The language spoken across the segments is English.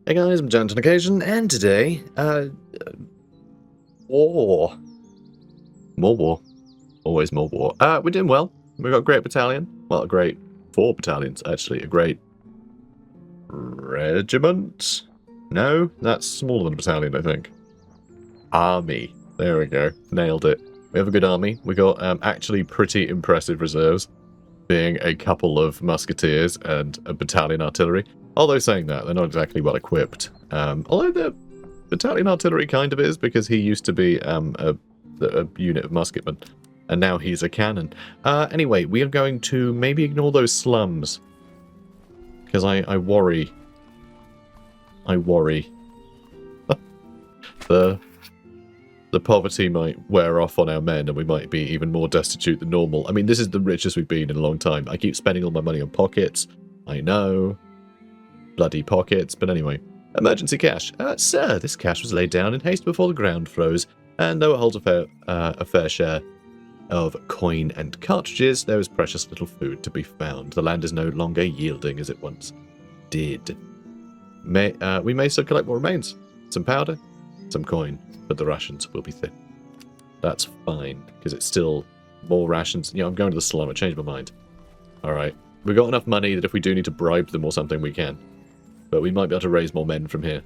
Hey guys, I'm Giant on Occasion, and today, war. More war. Always more war. We're doing well. We've got a great battalion. Well, a great 4 battalions, actually. A great regiment? No, that's smaller than a battalion, I think. Army. There we go. Nailed it. We have a good army. We got, actually pretty impressive reserves, being a couple of musketeers and a battalion artillery. Although saying that, they're not exactly well equipped. Although the battalion artillery kind of is, because he used to be a unit of musketmen, and now he's a cannon. Anyway, we are going to maybe ignore those slums, because I worry. I worry. The poverty might wear off on our men, and we might be even more destitute than normal. I mean, this is the richest we've been in a long time. I keep spending all my money on pockets. I know. Bloody pockets, but anyway. Emergency cash. Sir, this cash was laid down in haste before the ground froze, and though it holds a fair share of coin and cartridges, there is precious little food to be found. The land is no longer yielding as it once did. We may still collect what remains. Some powder, some coin, but the rations will be thin. That's fine, because it's still more rations. You know, I'm going to the slum. I changed my mind. Alright. We've got enough money that if we do need to bribe them or something, we can. But we might be able to raise more men from here.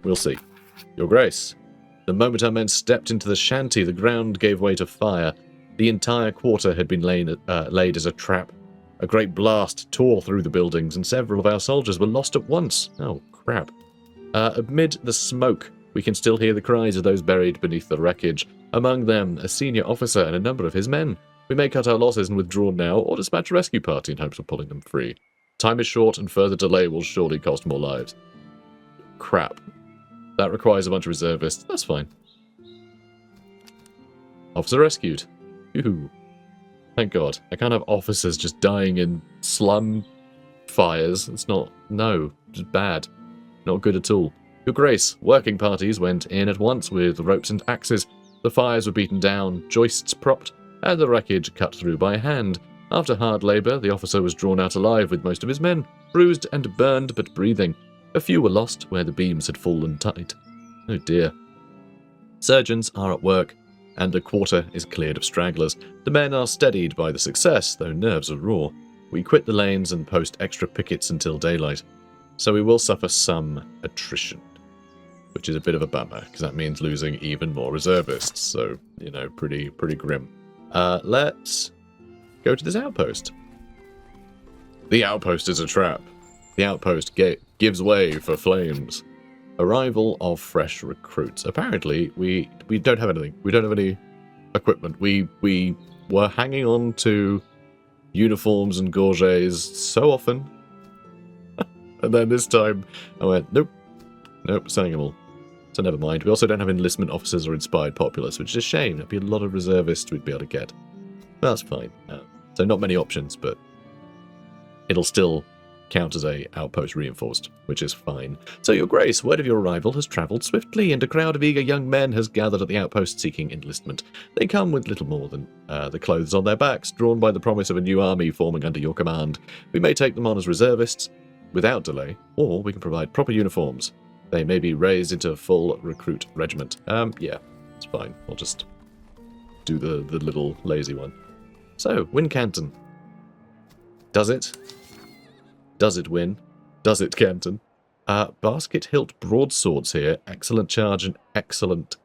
We'll see. Your Grace. The moment our men stepped into the shanty, the ground gave way to fire. The entire quarter had been laid as a trap. A great blast tore through the buildings, and several of our soldiers were lost at once. Oh, crap. Amid the smoke, we can still hear the cries of those buried beneath the wreckage. Among them, a senior officer and a number of his men. We may cut our losses and withdraw now, or dispatch a rescue party in hopes of pulling them free. Time is short, and further delay will surely cost more lives. Crap. That requires a bunch of reservists. That's fine. Officer rescued. Yoo-hoo. Thank God. I can't have officers just dying in slum fires. It's not... No. Just bad. Not good at all. Your Grace, working parties went in at once with ropes and axes. The fires were beaten down, joists propped, and the wreckage cut through by hand. After hard labour, the officer was drawn out alive with most of his men, bruised and burned but breathing. A few were lost where the beams had fallen tight. Oh dear. Surgeons are at work, and the quarter is cleared of stragglers. The men are steadied by the success, though nerves are raw. We quit the lanes and post extra pickets until daylight. So we will suffer some attrition, which is a bit of a bummer, because that means losing even more reservists. So, you know, pretty grim. Let's go to this outpost. The outpost is a trap. The outpost gives way for flames. Arrival of fresh recruits. Apparently, we don't have anything. We don't have any equipment. We were hanging on to uniforms and gorgets so often. And then this time, I went, nope, selling them all. So never mind. We also don't have enlistment officers or inspired populace, which is a shame. That'd be a lot of reservists we'd be able to get. But that's fine. So not many options, but it'll still count as a outpost reinforced, which is fine. So, Your Grace, word of your arrival has travelled swiftly, and a crowd of eager young men has gathered at the outpost seeking enlistment. They come with little more than the clothes on their backs, drawn by the promise of a new army forming under your command. We may take them on as reservists without delay, or we can provide proper uniforms. They may be raised into a full recruit regiment. Yeah, it's fine. I'll just do the little lazy one. So, win Canton. Does it? Does it win? Does it, Canton? Basket hilt broadswords here. Excellent charge and excellent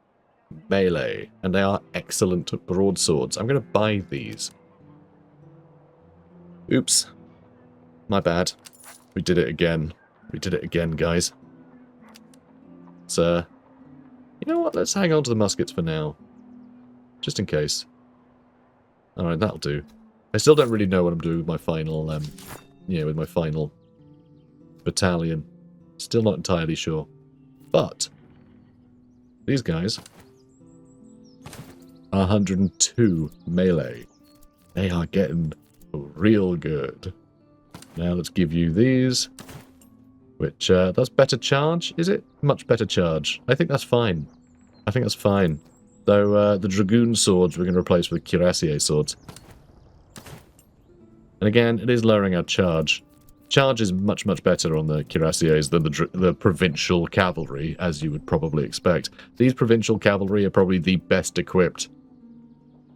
melee. And they are excellent broadswords. I'm going to buy these. Oops. My bad. We did it again. We did it again, guys. So, you know what? Let's hang on to the muskets for now. Just in case. Alright, that'll do. I still don't really know what I'm doing with my final, with my final battalion. Still not entirely sure. But, these guys are 102 melee. They are getting real good. Now let's give you these, which, that's better charge, is it? Much better charge. I think that's fine. I think that's fine. Though, the Dragoon swords we're going to replace with cuirassier swords. And again, it is lowering our charge. charge is much, much better on the cuirassiers than the provincial cavalry, as you would probably expect. These provincial cavalry are probably the best equipped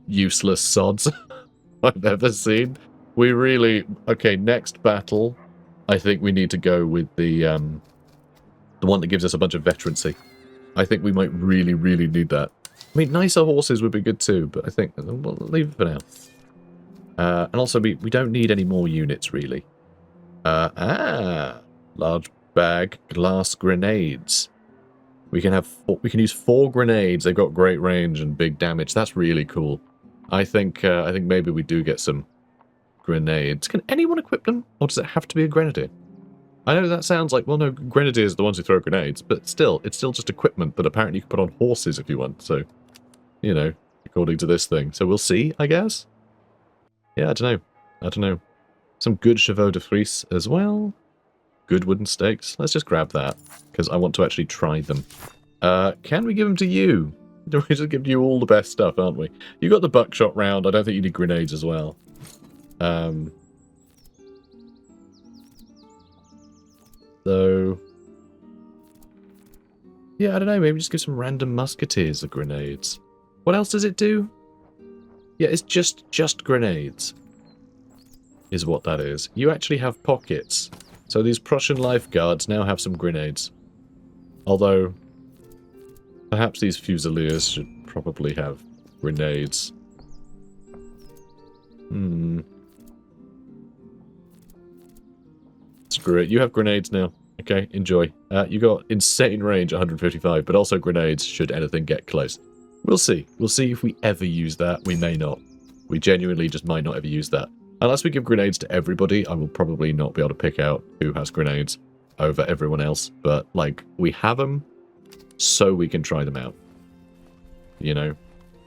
useless sods I've ever seen. We really... Okay, next battle, I think we need to go with the one that gives us a bunch of veterancy. I think we might really, really need that. I mean, nicer horses would be good too, but I think we'll leave it for now. And also, we don't need any more units, really. Large bag glass grenades. We can use 4 grenades. They've got great range and big damage. That's really cool. I think maybe we do get some grenades. Can anyone equip them, or does it have to be a grenadier? I know that sounds like, well, no, grenadiers are the ones who throw grenades, but still, it's still just equipment that apparently you can put on horses if you want. So, you know, according to this thing. So we'll see, I guess. Yeah, I don't know. Some good chevaux de frise as well. Good wooden stakes. Let's just grab that, because I want to actually try them. Can we give them to you? Do we just give you all the best stuff, aren't we? You got the buckshot round. I don't think you need grenades as well. So... yeah, I don't know. Maybe just give some random musketeers the grenades. What else does it do? Yeah, it's just grenades. Is what that is. You actually have pockets. So these Prussian lifeguards now have some grenades. Although, perhaps these Fusiliers should probably have grenades. Screw it. You have grenades now. Okay, enjoy. You got insane range, 155, but also grenades should anything get close. We'll see. We'll see if we ever use that. We may not. We genuinely just might not ever use that. Unless we give grenades to everybody, I will probably not be able to pick out who has grenades over everyone else. But, like, we have them so we can try them out. You know?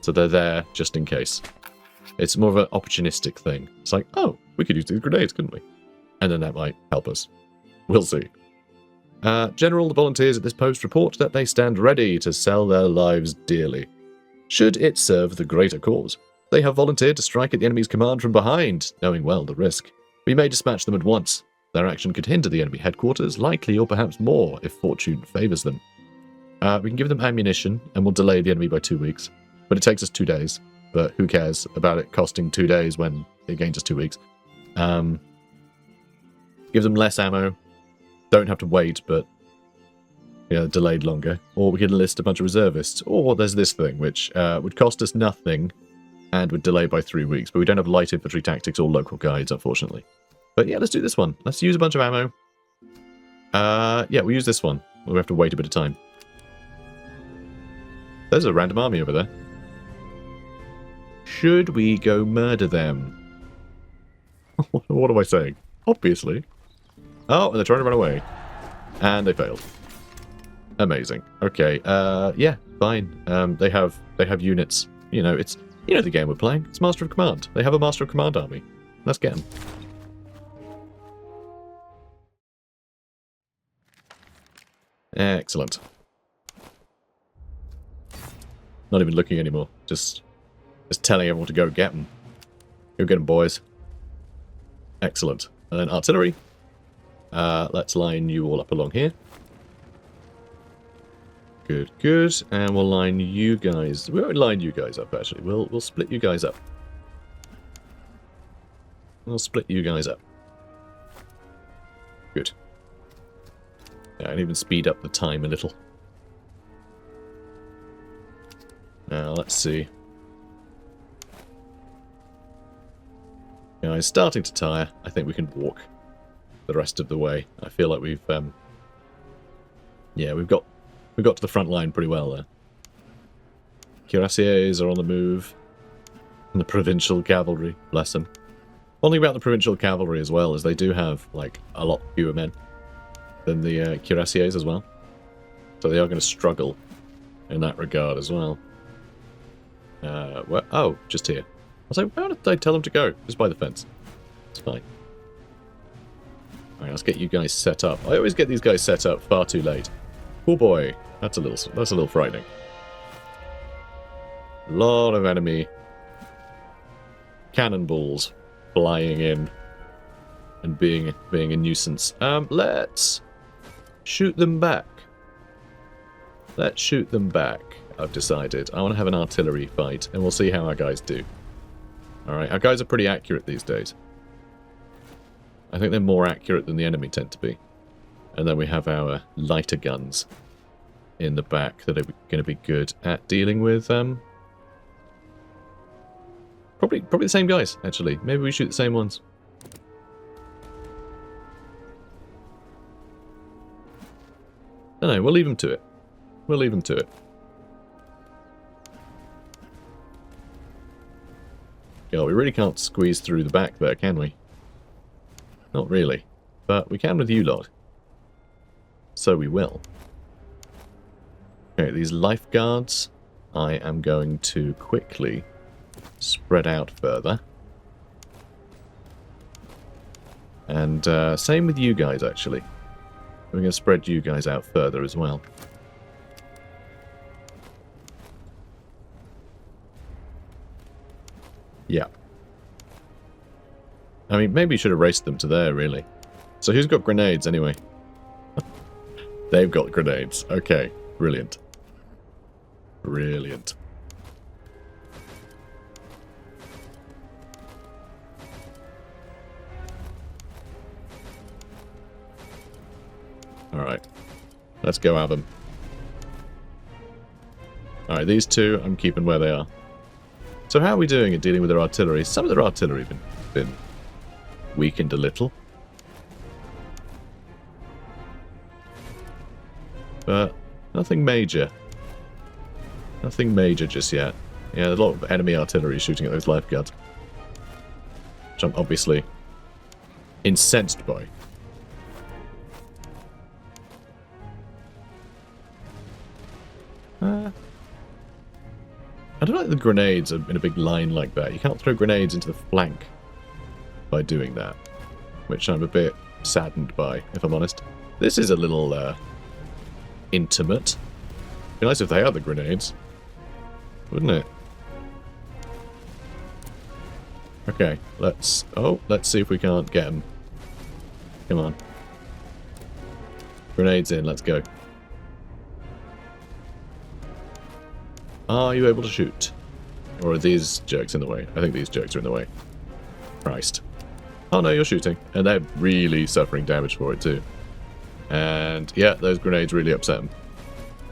So they're there just in case. It's more of an opportunistic thing. It's like, oh, we could use these grenades, couldn't we? And then that might help us. We'll see. General, the volunteers at this post report that they stand ready to sell their lives dearly, should it serve the greater cause. They have volunteered to strike at the enemy's command from behind, knowing well the risk. We may dispatch them at once. Their action could hinder the enemy headquarters, likely or perhaps more, if fortune favours them. We can give them ammunition, and we'll delay the enemy by 2 weeks. But it takes us 2 days. But who cares about it costing 2 days when it gains us 2 weeks? Give them less ammo. Don't have to wait, but delayed longer. Or we can enlist a bunch of reservists. Or there's this thing, which would cost us nothing and would delay by 3 weeks. But we don't have light infantry tactics or local guides, unfortunately. But yeah, let's do this one. Let's use a bunch of ammo. Yeah, we'll use this one. We'll have to wait a bit of time. There's a random army over there. Should we go murder them? What am I saying? Obviously. Oh, and they're trying to run away. And they failed. Amazing. Okay, yeah, fine. They have units. You know, it's the game we're playing. It's Master of Command. They have a Master of Command army. Let's get them. Excellent. Not even looking anymore. Just telling everyone to go get them. Go get them, boys. Excellent. And then artillery. Let's line you all up along here. Good, good. And we'll line you guys. We won't line you guys up, actually. We'll split you guys up. We'll split you guys up. Good. Yeah, and even speed up the time a little. Now, let's see. Yeah, it's starting to tire. I think we can walk the rest of the way. I feel like we've got to the front line pretty well there. Cuirassiers are on the move. And the provincial cavalry, bless them. One thing about the provincial cavalry as well is they do have, like, a lot fewer men than the cuirassiers as well. So they are going to struggle in that regard as well. Oh, just here. I was like, where did they tell them to go? Just by the fence. It's fine. Alright, let's get you guys set up. I always get these guys set up far too late. Oh boy, that's a little frightening. A lot of enemy cannonballs flying in. and being a nuisance. Let's shoot them back. Let's shoot them back, I've decided. I want to have an artillery fight, and we'll see how our guys do. Alright, our guys are pretty accurate these days. I think they're more accurate than the enemy tend to be. And then we have our lighter guns in the back that are going to be good at dealing with... Probably the same guys, actually. Maybe we shoot the same ones. No, we'll leave them to it. We'll leave them to it. Oh, we really can't squeeze through the back there, can we? Not really. But we can with you lot. So we will. Okay, these lifeguards, I am going to quickly spread out further. And same with you guys, actually. We're going to spread you guys out further as well. Yeah. I mean, maybe you should have raced them to there, really. So who's got grenades, anyway? They've got grenades. Okay, brilliant. Brilliant. Alright. Let's go at them. Alright, these two, I'm keeping where they are. So how are we doing at dealing with their artillery? Some of their artillery have been weakened a little. But nothing major. Nothing major just yet. Yeah, there's a lot of enemy artillery shooting at those lifeguards. Which I'm obviously incensed by. I don't like the grenades in a big line like that. You can't throw grenades into the flank by doing that. Which I'm a bit saddened by, if I'm honest. This is a little intimate. It'd be nice if they had the grenades. Wouldn't it? Okay, let's see if we can't get them. Come on. Grenades in, let's go. Are you able to shoot? Or are these jerks in the way? I think these jerks are in the way. Christ. Oh no, you're shooting. And they're really suffering damage for it too. And yeah, those grenades really upset them.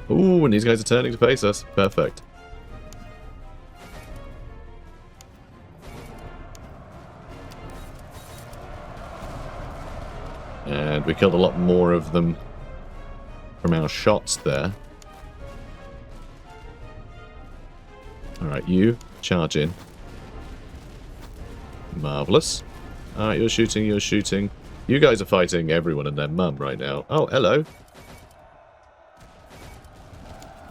Ooh, and these guys are turning to face us. Perfect. And we killed a lot more of them from our shots there. Alright, you charge in. Marvellous. Alright, you're shooting, you're shooting. You guys are fighting everyone and their mum right now. Oh, hello.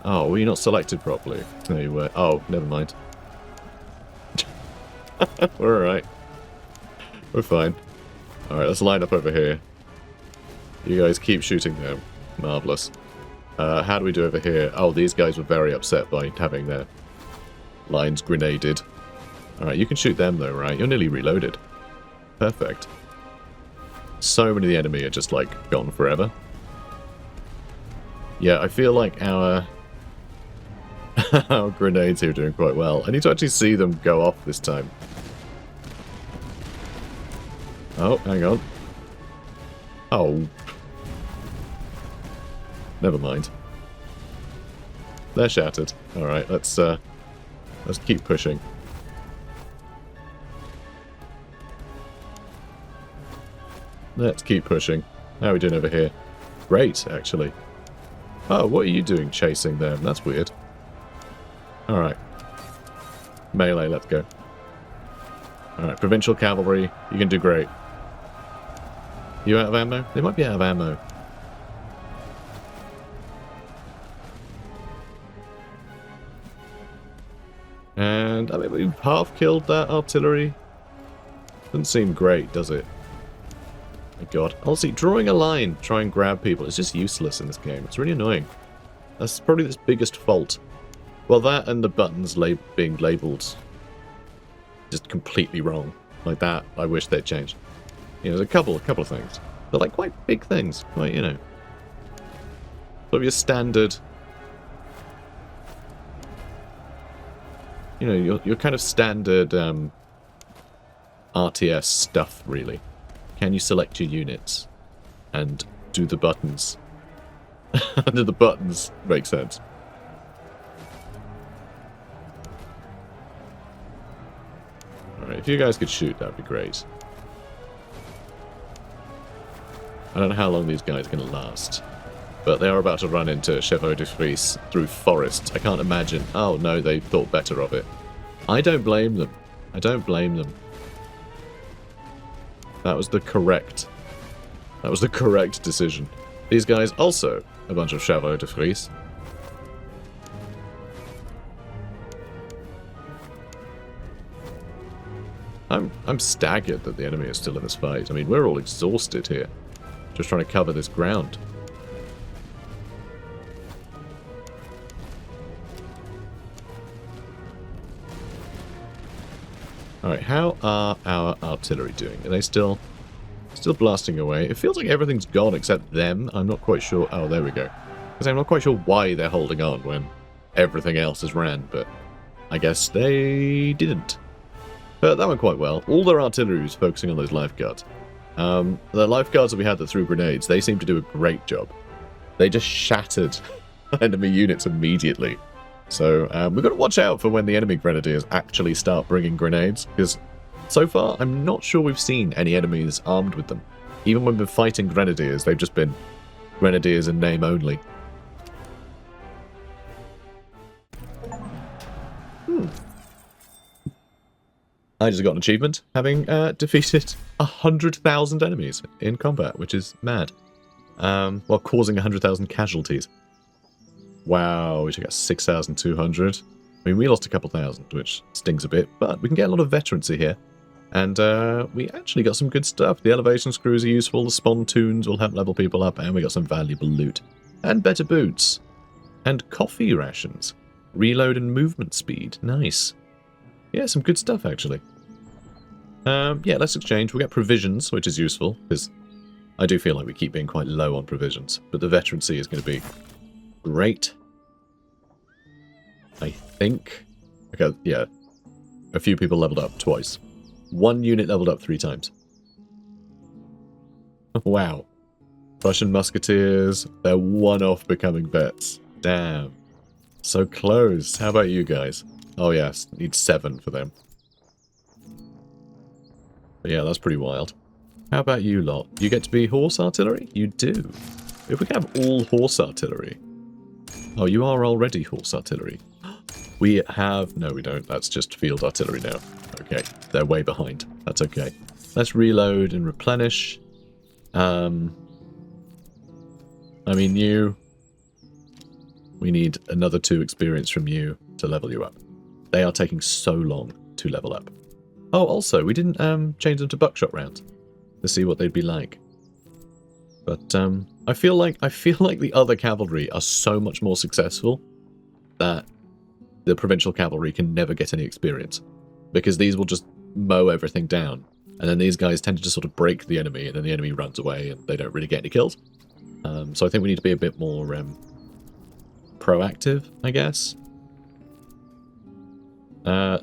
Oh, were you not selected properly? No, you were. Oh, never mind. We're alright. We're fine. Alright, let's line up over here. You guys keep shooting them. Marvellous. How do we do over here? Oh, these guys were very upset by having their lines grenaded. Alright, you can shoot them though, right? You're nearly reloaded. Perfect. So many of the enemy are just, like, gone forever. Yeah, I feel like our our grenades here are doing quite well. I need to actually see them go off this time. Oh, hang on. Oh. Never mind. They're shattered. Alright, let's keep pushing. Let's keep pushing. How are we doing over here? Great, actually. Oh, what are you doing chasing them? That's weird. Alright. Melee, let's go. Alright, provincial cavalry. You can do great. You out of ammo? They might be out of ammo. And, I mean, we've half killed that artillery. Doesn't seem great, does it? My god. Honestly, drawing a line, try and grab people, it's just useless in this game. It's really annoying. That's probably its biggest fault. Well, that and the buttons being labelled just completely wrong. Like that, I wish they'd changed. You know, there's a couple of things. They're like quite big things, like, you know. Sort of your standard, you know, your kind of standard RTS stuff, really. Can you select your units and do the buttons? Do the buttons make sense? Alright, if you guys could shoot, that'd be great. I don't know how long these guys are going to last. But they are about to run into Chevaux de Frise through forest. I can't imagine. Oh no, they thought better of it. I don't blame them. I don't blame them. That was the correct decision. These guys also a bunch of Chevaux de Frise. I'm staggered that the enemy is still in this fight. I mean, we're all exhausted here. Just trying to cover this ground. Alright, how are our artillery doing? Are they still blasting away? It feels like everything's gone except them. I'm not quite sure. Oh, there we go. Because I'm not quite sure why they're holding on when everything else has ran, but I guess they didn't. But that went quite well. All their artillery was focusing on those lifeguards. The lifeguards that we had that threw grenades, they seemed to do a great job. They just shattered enemy units immediately. So we've got to watch out for when the enemy grenadiers actually start bringing grenades, because so far I'm not sure we've seen any enemies armed with them. Even when we're fighting grenadiers, they've just been grenadiers in name only. I just got an achievement, having defeated 100,000 enemies in combat, which is mad. While causing 100,000 casualties. Wow, we took out 6,200. I mean, we lost a couple thousand, which stings a bit, but we can get a lot of veterancy here. And we actually got some good stuff. The elevation screws are useful, the spontoons will help level people up, and we got some valuable loot. And better boots. And coffee rations. Reload and movement speed. Nice. Yeah, some good stuff, actually. Yeah, let's exchange. We'll get provisions, which is useful, because I do feel like we keep being quite low on provisions. But the veterancy is going to be great. I think. Okay, yeah. A few people leveled up twice. One unit leveled up 3 times. Wow. Russian musketeers, they're one off becoming vets. Damn. So close. How about you guys? Oh yes, need 7 for them. But yeah, that's pretty wild. How about you lot? You get to be horse artillery? You do. If we can have all horse artillery. Oh, you are already horse artillery. We have... No, we don't. That's just field artillery now. Okay, they're way behind. That's okay. Let's reload and replenish. I mean, you... We need another 2 experience from you to level you up. They are taking so long to level up. Oh, also, we didn't change them to buckshot rounds to see what they'd be like. But I feel like the other cavalry are so much more successful that the provincial cavalry can never get any experience, because these will just mow everything down, and then these guys tend to just sort of break the enemy, and then the enemy runs away, and they don't really get any kills. So I think we need to be a bit more proactive, I guess.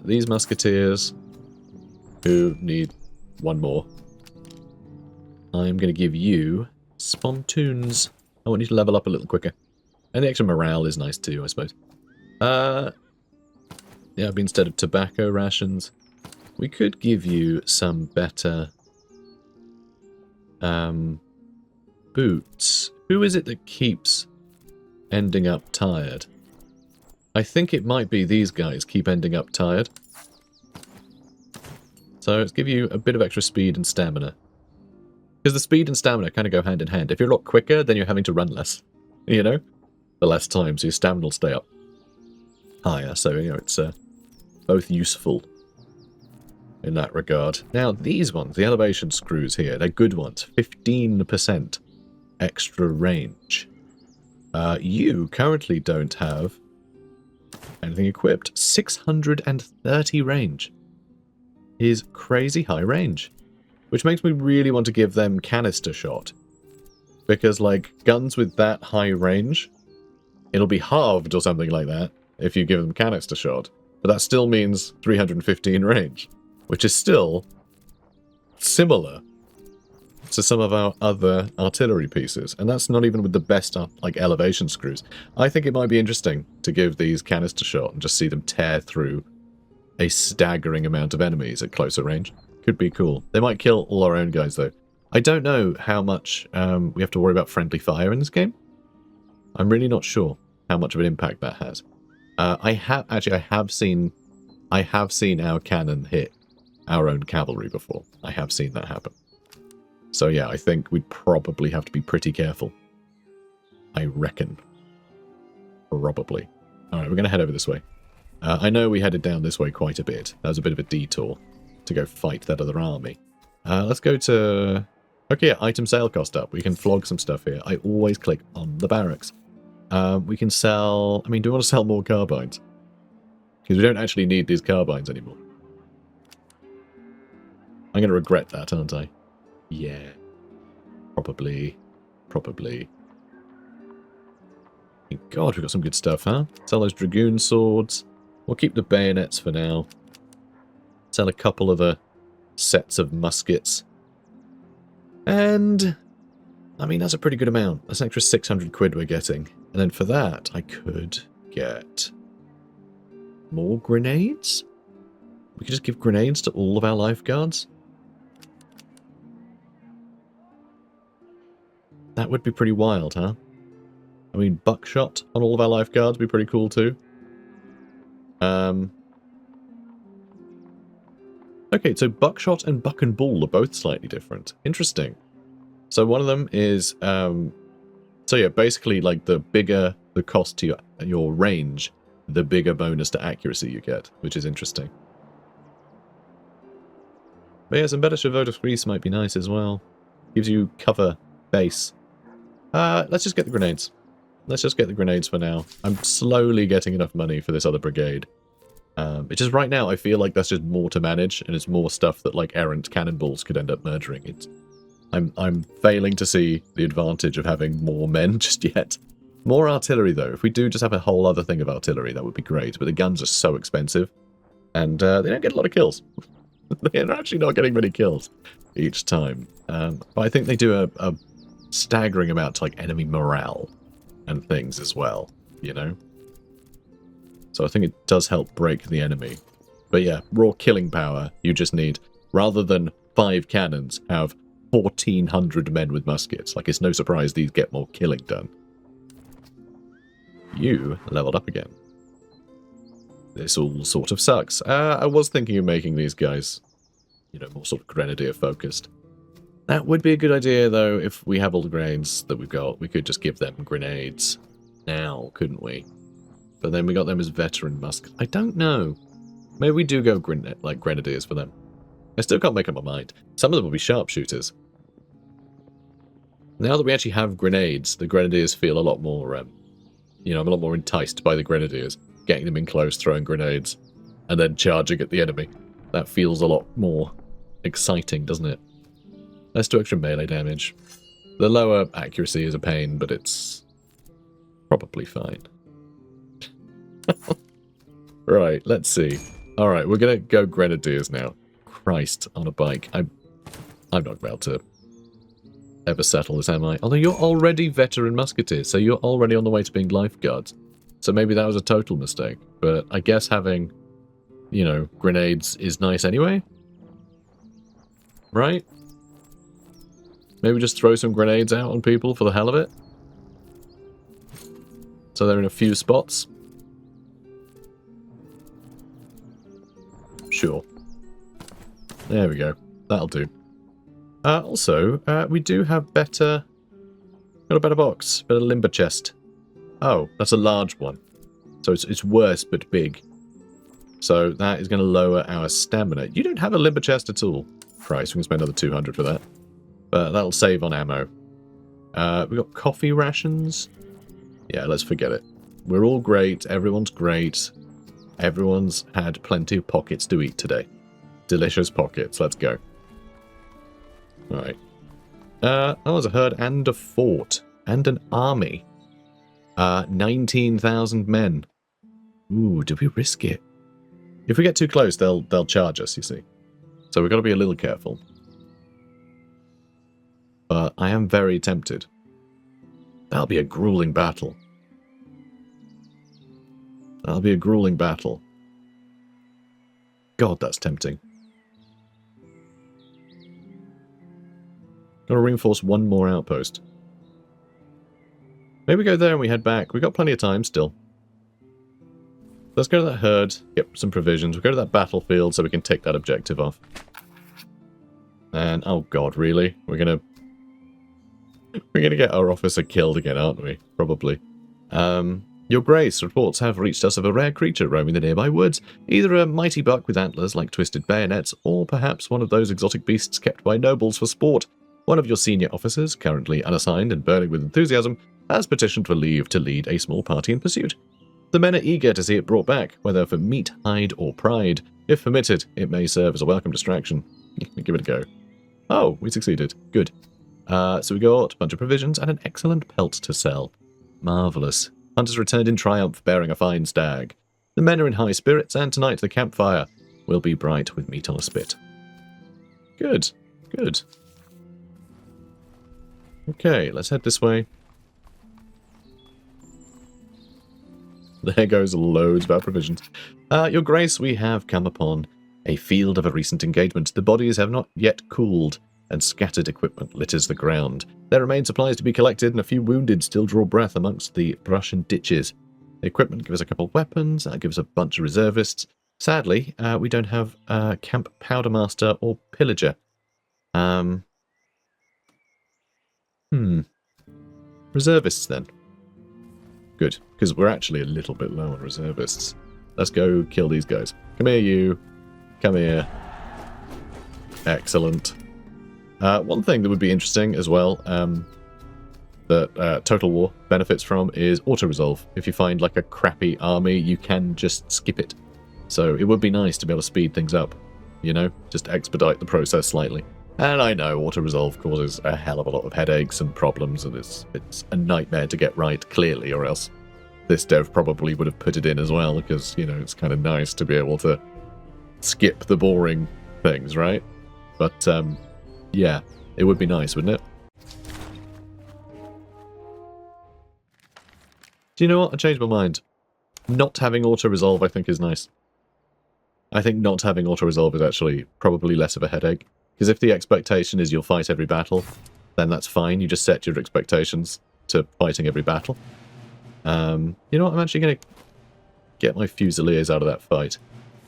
These musketeers, who need 1 more, I'm going to give you spontoons. I want you to level up a little quicker. And the extra morale is nice too, I suppose. Yeah, but instead of tobacco rations, we could give you some better boots. Who is it that keeps ending up tired? I think it might be these guys keep ending up tired. So let's give you a bit of extra speed and stamina. Because the speed and stamina kind of go hand in hand. If you're a lot quicker, then you're having to run less. You know? The less time, so your stamina will stay up higher. So, you know, it's both useful in that regard. Now, these ones, the elevation screws here, they're good ones. 15% extra range. You currently don't have anything equipped. 630 range is crazy high range. which makes me really want to give them canister shot. Because, like, guns with that high range, it'll be halved or something like that if you give them canister shot. But that still means 315 range, which is still similar to some of our other artillery pieces. And that's not even with the best, like, elevation screws. I think it might be interesting to give these canister shot and just see them tear through a staggering amount of enemies at closer range. Could be cool. They might kill all our own guys, though. I don't know how much we have to worry about friendly fire in this game. I'm really not sure how much of an impact that has. I have seen our cannon hit our own cavalry before. I have seen that happen. So yeah, I think we'd probably have to be pretty careful. I reckon. Probably. Alright, we're going to head over this way. I know we headed down this way quite a bit. That was a bit of a detour to go fight that other army. Let's go to... Okay, yeah, item sale cost up. We can flog some stuff here. I always click on the barracks. We can sell... I mean, do we want to sell more carbines? Because we don't actually need these carbines anymore. I'm going to regret that, aren't I? Yeah. Probably. God, we've got some good stuff, huh? Sell those dragoon swords. We'll keep the bayonets for now. Sell a couple of the sets of muskets. And... I mean, that's a pretty good amount. That's an extra 600 quid we're getting. And then for that, I could get... more grenades? We could just give grenades to all of our lifeguards? That would be pretty wild, huh? I mean, buckshot on all of our lifeguards would be pretty cool too. Okay, so buckshot and buck and ball are both slightly different. Interesting. So one of them is... so yeah, basically, like, the bigger the cost to your range, the bigger bonus to accuracy you get, which is interesting. But yeah, some better chevaux de frise might be nice as well. Gives you cover base. Let's just get the grenades. Let's just get the grenades for now. I'm slowly getting enough money for this other brigade. It's just right now I feel like that's just more to manage, and it's more stuff that like errant cannonballs could end up murdering. I'm failing to see the advantage of having more men just yet. More artillery though. If we do just have a whole other thing of artillery, that would be great. But the guns are so expensive, and they don't get a lot of kills. They're actually not getting many kills each time. But I think they do a staggering amount to like enemy morale and things as well, you know? So I think it does help break the enemy. But yeah, raw killing power, you just need, rather than 5 cannons, have 1,400 men with muskets. Like, it's no surprise these get more killing done. You leveled up again. This all sort of sucks. I was thinking of making these guys, you know, more sort of grenadier focused. That would be a good idea, though, if we have all the grenades that we've got. We could just give them grenades now, couldn't we? But then we got them as veteran muskets. I don't know. Maybe we do go like grenadiers for them. I still can't make up my mind. Some of them will be sharpshooters. Now that we actually have grenades, the grenadiers feel a lot more, you know, I'm a lot more enticed by the grenadiers. Getting them in close, throwing grenades, and then charging at the enemy. That feels a lot more exciting, doesn't it? Let's do extra melee damage. The lower accuracy is a pain, but it's probably fine. Right, let's see. Alright, we're gonna go grenadiers now. Christ, on a bike. I'm not about to ever settle this, am I? Although you're already veteran musketeers, so you're already on the way to being lifeguards. So maybe that was a total mistake. But I guess having, you know, grenades is nice anyway? Right? Maybe just throw some grenades out on people for the hell of it? So they're in a few spots? Sure. There we go. That'll do. Also, we do have better... Got a better box. Better limber chest. Oh, that's a large one. So it's worse but big. So that is going to lower our stamina. You don't have a limber chest at all. Christ, we can spend another 200 for that. But that'll save on ammo. We've got coffee rations. Yeah, let's forget it. We're all great. Everyone's great. Everyone's had plenty of pockets to eat today. Delicious pockets. Let's go. Alright. That was a herd and a fort. And an army. 19,000 men. Ooh, do we risk it? If we get too close, they'll charge us, you see. So we've got to be a little careful. But I am very tempted. That'll be a grueling battle. That'll be a grueling battle. God, that's tempting. Got to reinforce one more outpost. Maybe we go there and we head back. We've got plenty of time still. Let's go to that herd, get some provisions. We'll go to that battlefield so we can tick that objective off. And, oh god, really? We're gonna get our officer killed again, aren't we? Probably. Your Grace, reports have reached us of a rare creature roaming the nearby woods. Either a mighty buck with antlers like twisted bayonets, or perhaps one of those exotic beasts kept by nobles for sport. One of your senior officers, currently unassigned and burning with enthusiasm, has petitioned for leave to lead a small party in pursuit. The men are eager to see it brought back, whether for meat, hide, or pride. If permitted, it may serve as a welcome distraction. Give it a go. Oh, we succeeded. Good. So we got a bunch of provisions and an excellent pelt to sell. Marvellous. Hunters returned in triumph, bearing a fine stag. The men are in high spirits, and tonight the campfire will be bright with meat on a spit. Good. Good. Okay, let's head this way. There goes loads of our provisions. Your Grace, we have come upon a field of a recent engagement. The bodies have not yet cooled, and scattered equipment litters the ground. There remain supplies to be collected, and a few wounded still draw breath amongst the brush and ditches. The equipment gives us a couple of weapons, that gives a bunch of reservists. Sadly, we don't have Camp Powdermaster or Pillager. Reservists, then. Good, because we're actually a little bit low on reservists. Let's go kill these guys. Come here, you. Come here. Excellent. One thing that would be interesting as well, that Total War benefits from, is auto-resolve. If you find like a crappy army, you can just skip it. So it would be nice to be able to speed things up, you know? Just expedite the process slightly. And I know auto-resolve causes a hell of a lot of headaches and problems, and it's a nightmare to get right, clearly, or else this dev probably would have put it in as well, because, you know, it's kind of nice to be able to skip the boring things, right? But, yeah, it would be nice, wouldn't it? Do you know what? I changed my mind. Not having auto-resolve, I think, is nice. I think not having auto-resolve is actually probably less of a headache. Because if the expectation is you'll fight every battle, then that's fine. You just set your expectations to fighting every battle. You know what? I'm actually going to get my Fusiliers out of that fight.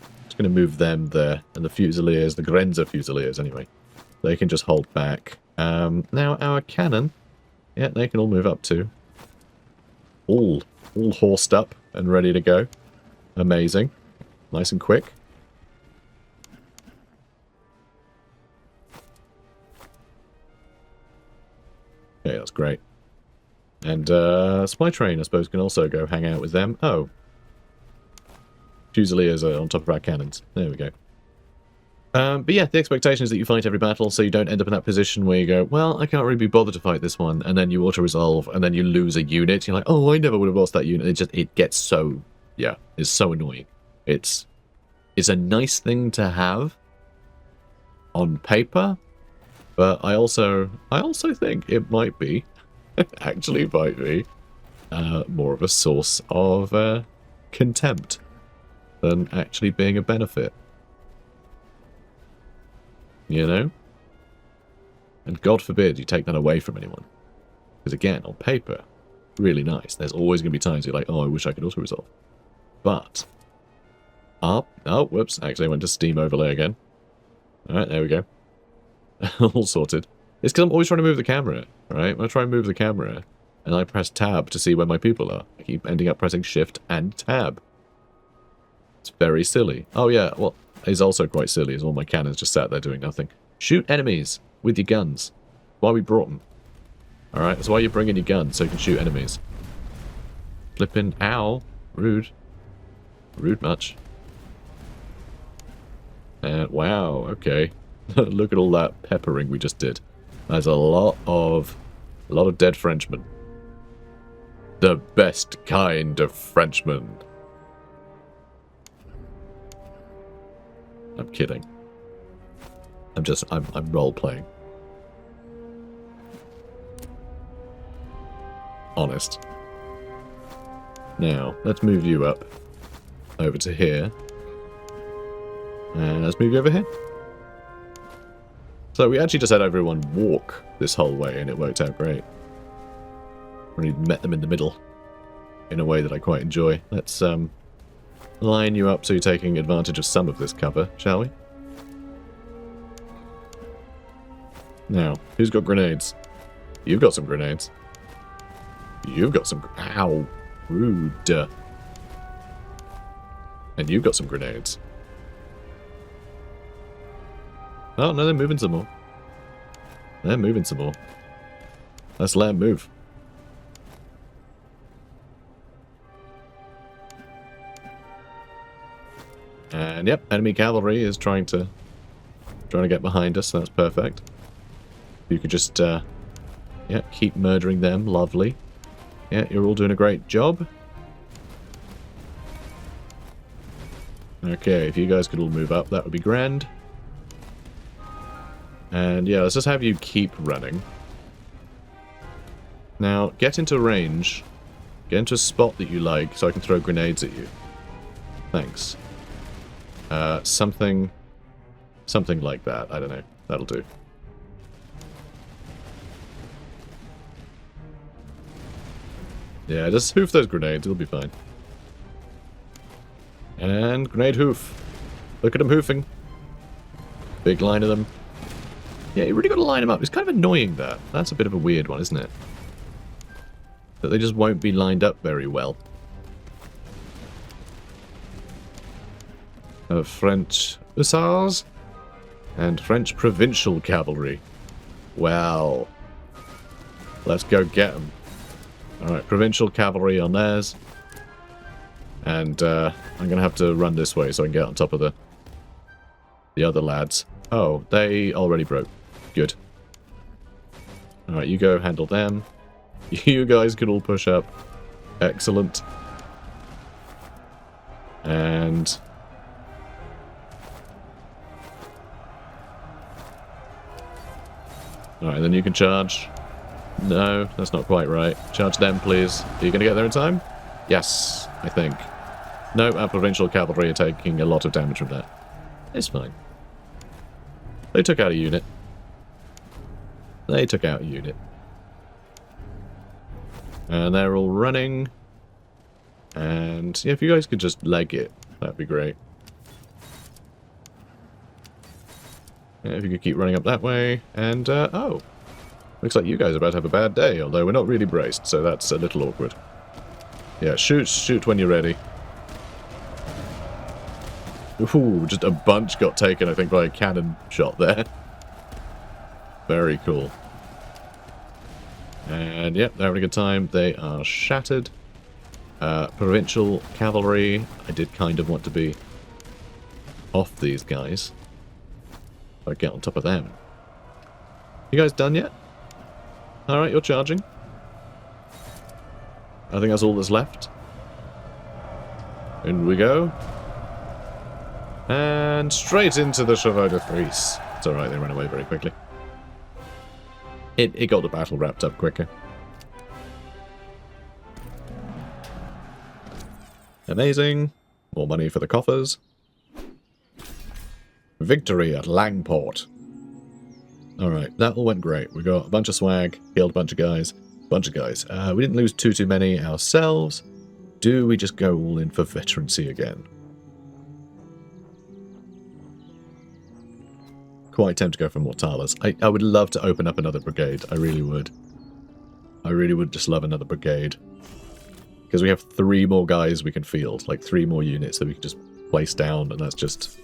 I'm just going to move them there. And the Fusiliers, the Grenzer Fusiliers anyway, they can just hold back. Now our cannon, yeah, they can all move up too. All horsed up and ready to go. Amazing. Nice and quick. Okay, that's great. And Spy Train, I suppose, can also go hang out with them. Oh. Fusiliers are on top of our cannons. There we go. But yeah, the expectation is that you fight every battle, so you don't end up in that position where you go, well, I can't really be bothered to fight this one, and then you auto-resolve, and then you lose a unit. You're like, oh, I never would have lost that unit. It gets so, yeah, it's so annoying. It's a nice thing to have on paper, but I also think it might be, actually might be, more of a source of contempt than actually being a benefit. You know? And God forbid you take that away from anyone. Because again, on paper, really nice. There's always going to be times you're like, oh, I wish I could auto-resolve. But, oh, whoops, actually I went to Steam Overlay again. Alright, there we go. All sorted. It's because I'm always trying to move the camera, right? When I try and move the camera, and I press tab to see where my people are, I keep ending up pressing shift and tab. It's very silly. Oh yeah, well, it's also quite silly as all my cannons just sat there doing nothing. Shoot enemies with your guns. Why we brought them. Alright, that's why you're bringing your guns, so you can shoot enemies. Flippin' ow. Rude. Rude much. And wow, okay. Look at all that peppering we just did. There's a lot of dead Frenchmen. The best kind of Frenchman. I'm kidding. I'm role playing. Honest. Now, let's move you up over to here. And let's move you over here. So we actually just had everyone walk this whole way and it worked out great. Really met them in the middle in a way that I quite enjoy. Let's line you up so you're taking advantage of some of this cover, shall we? Now, who's got grenades? You've got some grenades. You've got some... Ow! Rude. And you've got some grenades. Oh, no, they're moving some more. They're moving some more. Let's let them move. And yep, enemy cavalry is trying to get behind us, so that's perfect. You could just yeah, keep murdering them, lovely. Yeah, you're all doing a great job. Okay, if you guys could all move up, that would be grand. And yeah, let's just have you keep running. Now, get into range. Get into a spot that you like so I can throw grenades at you. Thanks. Something like that. I don't know. That'll do. Yeah, just hoof those grenades. It'll be fine. And grenade hoof. Look at them hoofing. Big line of them. Yeah, you really got to line them up. It's kind of annoying, that. That's a bit of a weird one, isn't it? That they just won't be lined up very well. French hussars and French provincial cavalry. Well, let's go get them. Alright, provincial cavalry on theirs. And I'm going to have to run this way so I can get on top of the other lads. Oh, they already broke. Good. Alright, you go handle them. You guys can all push up. Excellent. And... Alright, then you can charge. No, that's not quite right. Charge them, please. Are you going to get there in time? Yes, I think. No, our provincial cavalry are taking a lot of damage from that. It's fine. They took out a unit. They took out a unit. And they're all running. And yeah, if you guys could just leg it, that'd be great. Yeah, if you could keep running up that way. And, oh. Looks like you guys are about to have a bad day, although we're not really braced, so that's a little awkward. Yeah, shoot when you're ready. Ooh, just a bunch got taken, I think, by a cannon shot there. Very cool. And, yep, they're having a good time. They are shattered. Provincial cavalry. I did kind of want to be off these guys. If I get on top of them. You guys done yet? Alright, you're charging. I think that's all that's left. In we go. And straight into the Chevaux de Frise. It's alright, they ran away very quickly. It got the battle wrapped up quicker. Amazing. More money for the coffers. Victory at Langport. Alright, that all went great. We got a bunch of swag, killed a bunch of guys. We didn't lose too many ourselves. Do we just go all in for veterancy again? Quite tempted to go for Mortalas. I would love to open up another brigade. I really would. I really would just love another brigade. Because we have 3 more guys we can field. Like 3 more units that we can just place down. And that's just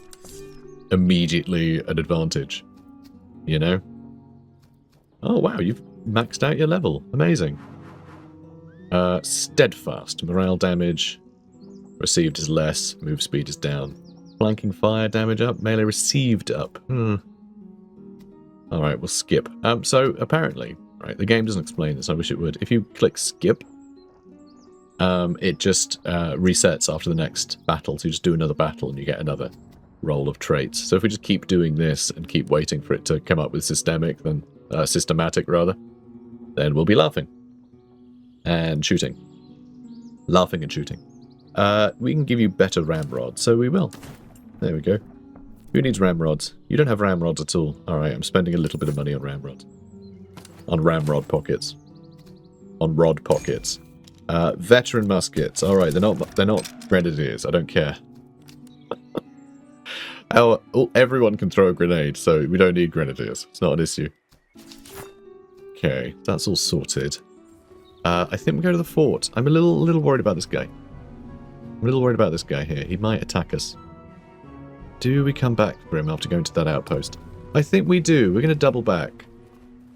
immediately an advantage. You know? Oh, wow. You've maxed out your level. Amazing. Steadfast. Morale damage received is less. Move speed is down. Flanking fire damage up. Melee received up. Alright, we'll skip. So, apparently, right, the game doesn't explain this, I wish it would. If you click skip, it just resets after the next battle. So you just do another battle and you get another roll of traits. So if we just keep doing this and keep waiting for it to come up with systematic, then we'll be laughing. And shooting. Laughing and shooting. We can give you better ramrods, so we will. There we go. Who needs ramrods? You don't have ramrods at all. Alright, I'm spending a little bit of money on ramrods. On ramrod pockets. On rod pockets. Veteran muskets. Alright, they're not grenadiers. I don't care. Everyone can throw a grenade, so we don't need grenadiers. It's not an issue. Okay, that's all sorted. I think we go to the fort. I'm a little worried about this guy. I'm a little worried about this guy here. He might attack us. Do we come back for him after going to that outpost? I think we do. We're going to double back.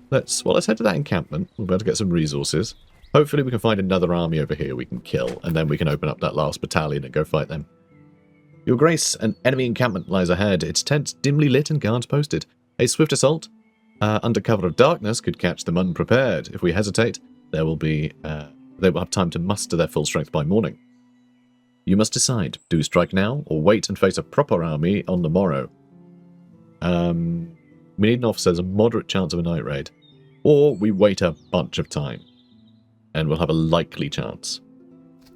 Let's head to that encampment. We'll be able to get some resources. Hopefully we can find another army over here we can kill, and then we can open up that last battalion and go fight them. Your Grace, an enemy encampment lies ahead. Its tents dimly lit and guards posted. A swift assault, under cover of darkness, could catch them unprepared. If we hesitate, they will have time to muster their full strength by morning. You must decide. Do strike now, or wait and face a proper army on the morrow. We need an officer with a moderate chance of a night raid. Or we wait a bunch of time, and we'll have a likely chance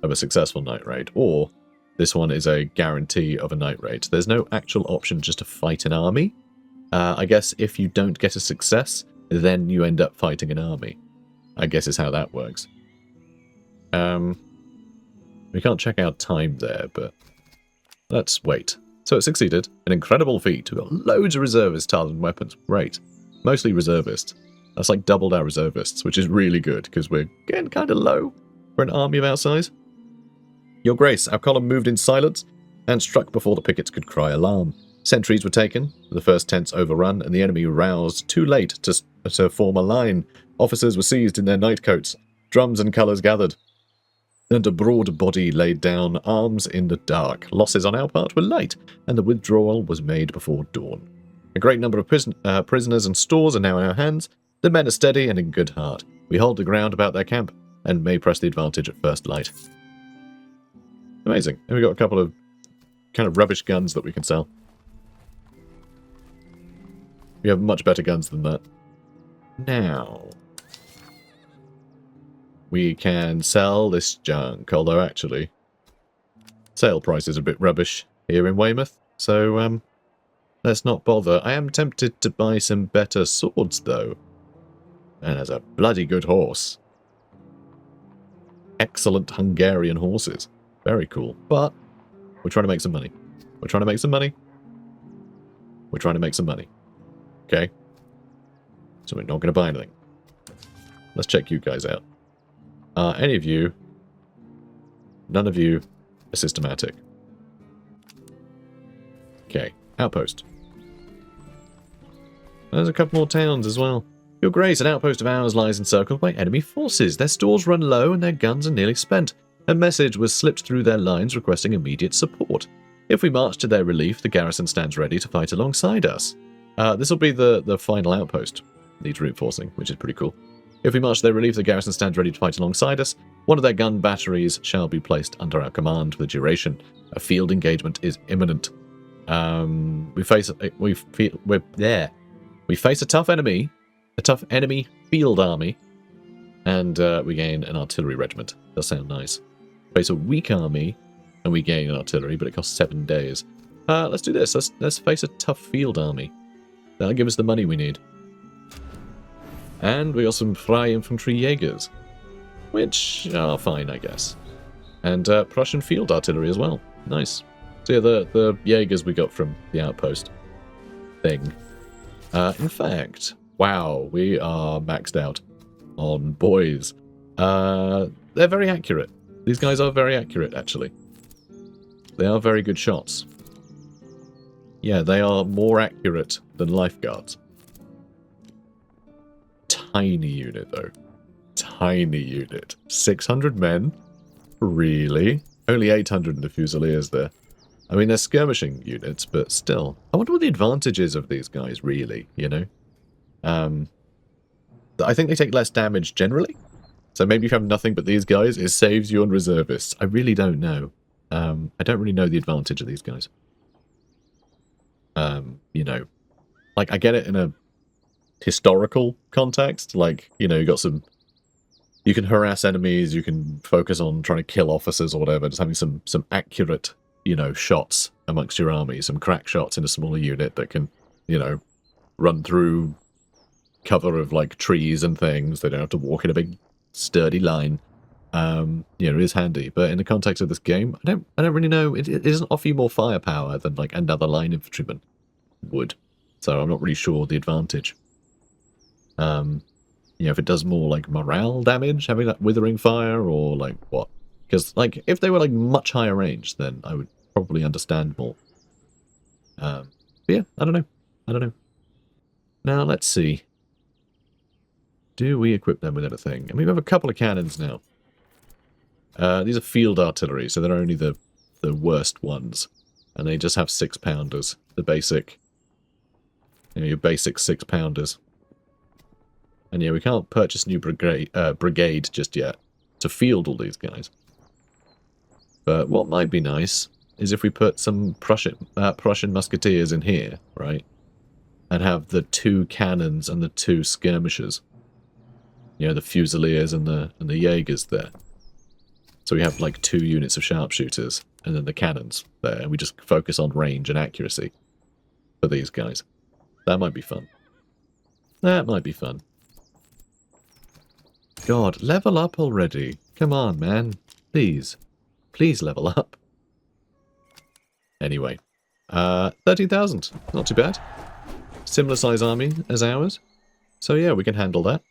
of a successful night raid. Or this one is a guarantee of a night raid. There's no actual option just to fight an army. I guess if you don't get a success, then you end up fighting an army. I guess is how that works. We can't check our time there, but let's wait. So it succeeded. An incredible feat. We've got loads of reservists, talent, and weapons. Great. Mostly reservists. That's like doubled our reservists, which is really good, because we're getting kind of low for an army of our size. Your Grace, our column moved in silence and struck before the pickets could cry alarm. Sentries were taken, the first tents overrun, and the enemy roused too late to form a line. Officers were seized in their nightcoats. Drums and colours gathered, and a broad body laid down, arms in the dark. Losses on our part were light, and the withdrawal was made before dawn. A great number of prisoners and stores are now in our hands. The men are steady and in good heart. We hold the ground about their camp, and may press the advantage at first light. Amazing. And we've got a couple of kind of rubbish guns that we can sell. We have much better guns than that. Now, we can sell this junk, although actually, sale price is a bit rubbish here in Weymouth, so let's not bother. I am tempted to buy some better swords, though. And there's a bloody good horse. Excellent Hungarian horses. Very cool. But we're trying to make some money. We're trying to make some money. We're trying to make some money. Okay? So we're not going to buy anything. Let's check you guys out. Any of you, none of you are systematic. Okay, outpost. There's a couple more towns as well. Your Grace, an outpost of ours lies encircled by enemy forces. Their stores run low and their guns are nearly spent. A message was slipped through their lines requesting immediate support. If we march to their relief, the garrison stands ready to fight alongside us. This will be the final outpost. Needs reinforcing, which is pretty cool. If we march to their relief, the garrison stands ready to fight alongside us. One of their gun batteries shall be placed under our command for the duration. A field engagement is imminent. We face a tough enemy field army, and we gain an artillery regiment. Does sound nice. Face a weak army, and we gain an artillery, but it costs 7 days. Let's do this. Let's face a tough field army. That'll give us the money we need. And we got some Frey infantry Jaegers, which are fine, I guess. And Prussian field artillery as well. Nice. So yeah, the Jaegers we got from the outpost thing. In fact, wow, we are maxed out on boys. They're very accurate. These guys are very accurate, actually. They are very good shots. Yeah, they are more accurate than lifeguards. Tiny unit, though. Tiny unit. 600 men? Really? Only 800 in the Fusiliers there. I mean, they're skirmishing units, but still. I wonder what the advantage is of these guys, really, you know? I think they take less damage generally. So maybe if you have nothing but these guys, it saves you on reservists. I really don't know. I don't really know the advantage of these guys. You know, like I get it in a historical context. Like, you know, you got some... You can harass enemies, you can focus on trying to kill officers or whatever, just having some accurate, you know, shots amongst your army, some crack shots in a smaller unit that can, you know, run through cover of, like, trees and things. They don't have to walk in a big, sturdy line. You know, it is handy. But in the context of this game, I don't really know. It doesn't offer you more firepower than, like, another line infantryman would. So I'm not really sure the advantage. You know, if it does more, like, morale damage, having that withering fire, or, like, what? Because, like, if they were, like, much higher range, then I would probably understand more. But yeah, I don't know. Now, let's see. Do we equip them with anything? And we have a couple of cannons now. These are field artillery, so they're only the worst ones. And they just have 6-pounders. The basic... You know, your basic 6-pounders. And yeah, we can't purchase new brigade just yet to field all these guys. But what might be nice is if we put some Prussian musketeers in here, right? And have the 2 cannons and the 2 skirmishers. You know, the Fusiliers and the Jaegers there. So we have like 2 units of sharpshooters and then the cannons there. And we just focus on range and accuracy for these guys. That might be fun. That might be fun. God, level up already. Come on, man. Please. Please level up. Anyway. 13,000. Not too bad. Similar size army as ours. So yeah, we can handle that.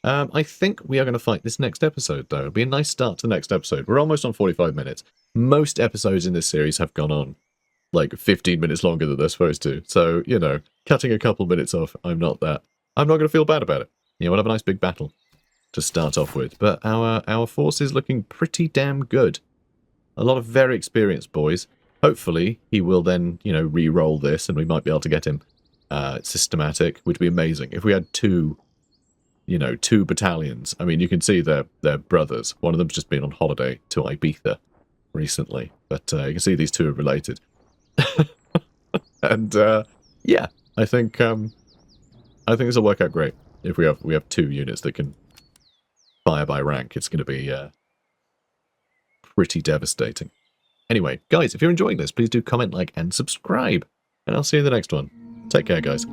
I think we are going to fight this next episode, though. It'll be a nice start to the next episode. We're almost on 45 minutes. Most episodes in this series have gone on like 15 minutes longer than they're supposed to. So, you know, cutting a couple minutes off, I'm not going to feel bad about it. You know, we'll have a nice big battle to start off with. But our force is looking pretty damn good. A lot of very experienced boys. Hopefully, he will then, you know, re-roll this, and we might be able to get him systematic, which would be amazing. If we had 2 battalions. I mean, you can see they're brothers. One of them's just been on holiday to Ibiza recently. But you can see these 2 are related. And, yeah, I think this will work out great. If we have 2 units that can fire by rank, it's going to be pretty devastating. Anyway, guys, if you're enjoying this, please do comment, like, and subscribe. And I'll see you in the next one. Take care, guys.